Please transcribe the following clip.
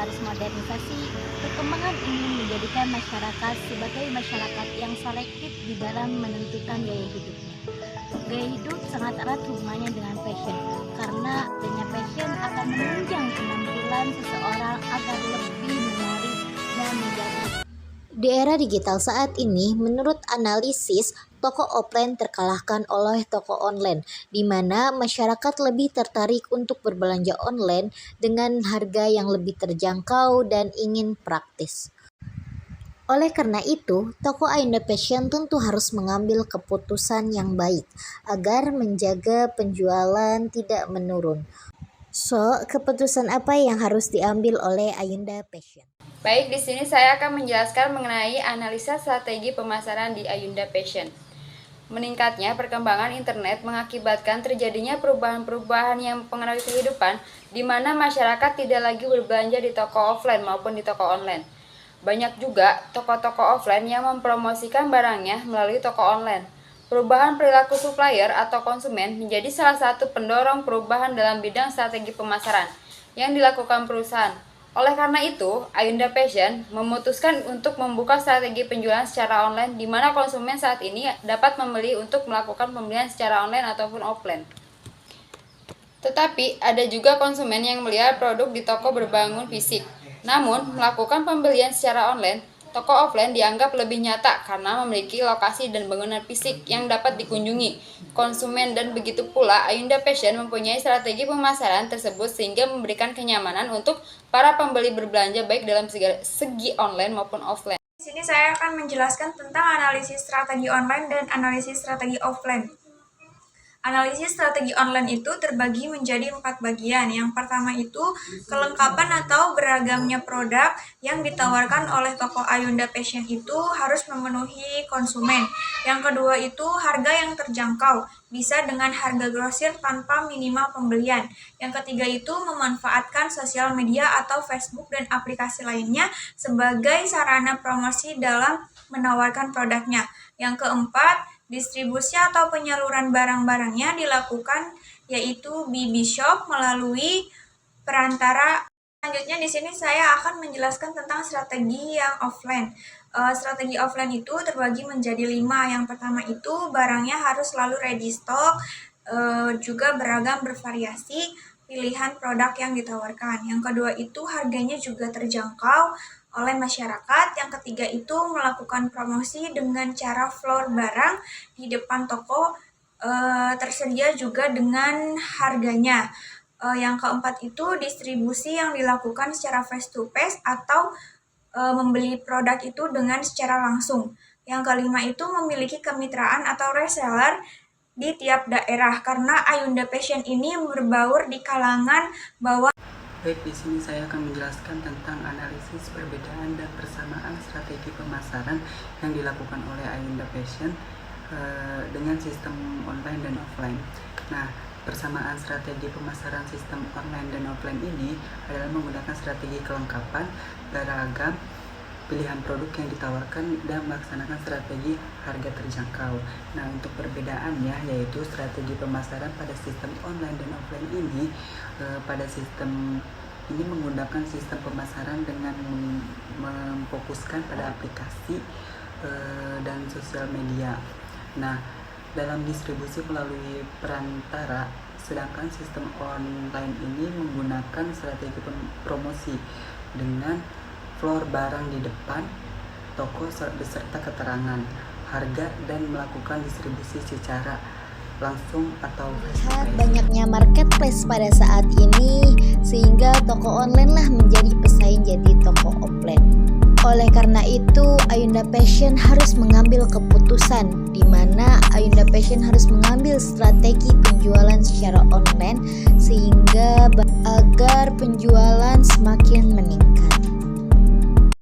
arus modernisasi, perkembangan ini menjadikan masyarakat sebagai masyarakat yang selektif di dalam menentukan gaya hidupnya. Gaya hidup sangat erat hubungannya dengan passion, karena adanya passion akan menunjang penampilan seseorang agar lebih menarik dan menjadi. Di era digital saat ini, menurut analisis, toko offline terkalahkan oleh toko online, di mana masyarakat lebih tertarik untuk berbelanja online dengan harga yang lebih terjangkau dan ingin praktis. Oleh karena itu, toko Ayunda Fashion tentu harus mengambil keputusan yang baik agar menjaga penjualan tidak menurun. So, keputusan apa yang harus diambil oleh Ayunda Fashion? Baik, di sini saya akan menjelaskan mengenai analisa strategi pemasaran di Ayunda Fashion. Meningkatnya perkembangan internet mengakibatkan terjadinya perubahan-perubahan yang mempengaruhi kehidupan, di mana masyarakat tidak lagi berbelanja di toko offline maupun di toko online. Banyak juga toko-toko offline yang mempromosikan barangnya melalui toko online. Perubahan perilaku supplier atau konsumen menjadi salah satu pendorong perubahan dalam bidang strategi pemasaran yang dilakukan perusahaan. Oleh karena itu, Ayunda Fashion memutuskan untuk membuka strategi penjualan secara online di mana konsumen saat ini dapat membeli untuk melakukan pembelian secara online ataupun offline. Tetapi ada juga konsumen yang melihat produk di toko berbangun fisik. Namun, melakukan pembelian secara online, toko offline dianggap lebih nyata karena memiliki lokasi dan bangunan fisik yang dapat dikunjungi konsumen, dan begitu pula Ayunda Fashion mempunyai strategi pemasaran tersebut sehingga memberikan kenyamanan untuk para pembeli berbelanja baik dalam segi online maupun offline. Di sini saya akan menjelaskan tentang analisis strategi online dan analisis strategi offline. Analisis strategi online itu terbagi menjadi 4 bagian. Yang pertama itu kelengkapan atau beragamnya produk yang ditawarkan oleh toko Ayunda Fashion itu harus memenuhi konsumen. Yang kedua itu harga yang terjangkau, bisa dengan harga grosir tanpa minimal pembelian. Yang ketiga itu memanfaatkan sosial media atau Facebook dan aplikasi lainnya sebagai sarana promosi dalam menawarkan produknya. Yang keempat, distribusi atau penyaluran barang-barangnya dilakukan yaitu BB Shop melalui perantara. Selanjutnya di sini saya akan menjelaskan tentang strategi yang offline. Strategi offline itu terbagi menjadi 5. Yang pertama itu barangnya harus selalu ready stock, juga beragam bervariasi pilihan produk yang ditawarkan. Yang kedua itu harganya juga terjangkau oleh masyarakat. Yang ketiga itu melakukan promosi dengan cara floor barang di depan toko tersedia juga dengan harganya. Yang keempat itu distribusi yang dilakukan secara face to face atau membeli produk itu dengan secara langsung. Yang kelima itu memiliki kemitraan atau reseller di tiap daerah karena Ayunda Fashion ini berbaur di kalangan bawah. Baik, di sini saya akan menjelaskan tentang analisis perbedaan dan persamaan strategi pemasaran yang dilakukan oleh Ayunda Fashion dengan sistem online dan offline. Nah, persamaan strategi pemasaran sistem online dan offline ini adalah menggunakan strategi kelengkapan, beragam, pilihan produk yang ditawarkan, dan melaksanakan strategi harga terjangkau. Nah, untuk perbedaannya yaitu strategi pemasaran pada sistem online dan offline ini, pada sistem ini menggunakan sistem pemasaran dengan memfokuskan pada aplikasi dan sosial media. Nah, dalam distribusi melalui perantara, sedangkan sistem online ini menggunakan strategi promosi dengan floor barang di depan toko beserta keterangan harga dan melakukan distribusi secara langsung atau Lihat banyaknya marketplace pada saat ini sehingga toko online lah menjadi pesaing jadi toko offline. Oleh karena itu, Ayunda Fashion harus mengambil keputusan di mana Ayunda Fashion harus mengambil strategi penjualan secara online sehingga agar penjualan semakin meningkat.